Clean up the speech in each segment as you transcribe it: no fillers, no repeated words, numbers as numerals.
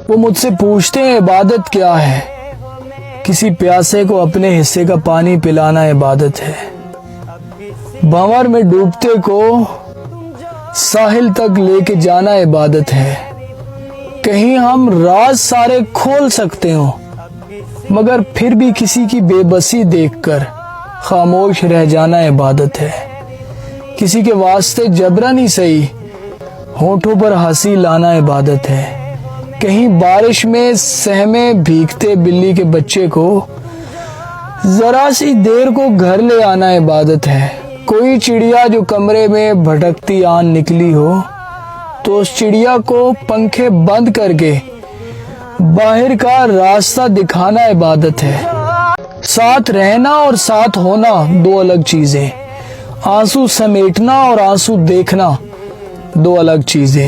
وہ مجھ سے پوچھتے ہیں عبادت کیا ہے؟ کسی پیاسے کو اپنے حصے کا پانی پلانا عبادت ہے۔ بھنور میں ڈوبتے کو ساحل تک لے کے جانا عبادت ہے۔ کہیں ہم راز سارے کھول سکتے ہوں، مگر پھر بھی کسی کی بے بسی دیکھ کر خاموش رہ جانا عبادت ہے۔ کسی کے واسطے جبرن ہی صحیح ہونٹوں پر ہنسی لانا عبادت ہے۔ کہیں بارش میں سہمے بھیگتے بلی کے بچے کو ذرا سی دیر کو گھر لے آنا عبادت ہے۔ کوئی چڑیا جو کمرے میں بھٹکتی آن نکلی ہو تو اس چڑیا کو پنکھے بند کر کے باہر کا راستہ دکھانا عبادت ہے۔ ساتھ رہنا اور ساتھ ہونا دو الگ چیزیں، آنسو سمیٹنا اور آنسو دیکھنا دو الگ چیزیں۔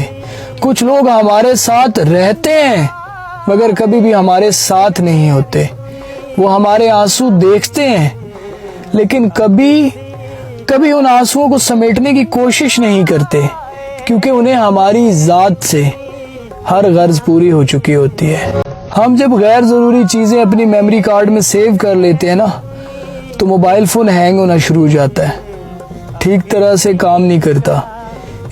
کچھ لوگ ہمارے ساتھ رہتے ہیں مگر کبھی بھی ہمارے ساتھ نہیں ہوتے۔ وہ ہمارے آنسو دیکھتے ہیں لیکن کبھی ان آنسوؤں کو سمیٹنے کی کوشش نہیں کرتے، کیونکہ انہیں ہماری ذات سے ہر غرض پوری ہو چکی ہوتی ہے۔ ہم جب غیر ضروری چیزیں اپنی میموری کارڈ میں سیو کر لیتے ہیں نا، تو موبائل فون ہینگ ہونا شروع ہو جاتا ہے، ٹھیک طرح سے کام نہیں کرتا۔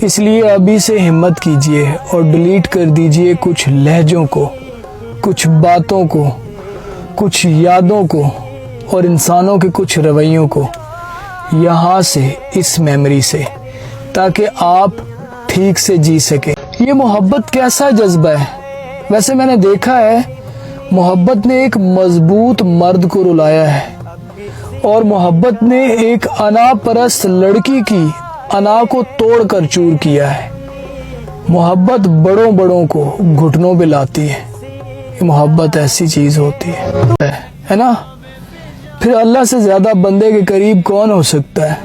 اس لیے ابھی سے ہمت کیجئے اور ڈیلیٹ کر دیجئے کچھ لہجوں کو، کچھ باتوں کو، کچھ یادوں کو اور انسانوں کے کچھ رویوں کو یہاں سے، اس میموری سے، تاکہ آپ ٹھیک سے جی سکیں۔ یہ محبت کیسا جذبہ ہے؟ ویسے میں نے دیکھا ہے محبت نے ایک مضبوط مرد کو رلایا ہے، اور محبت نے ایک انا پرست لڑکی کی انا کو توڑ کر چور کیا ہے۔ محبت بڑوں کو گھٹنوں پہ لاتی ہے۔ یہ محبت ایسی چیز ہوتی ہے نا؟ پھر اللہ سے زیادہ بندے کے قریب کون ہو سکتا ہے؟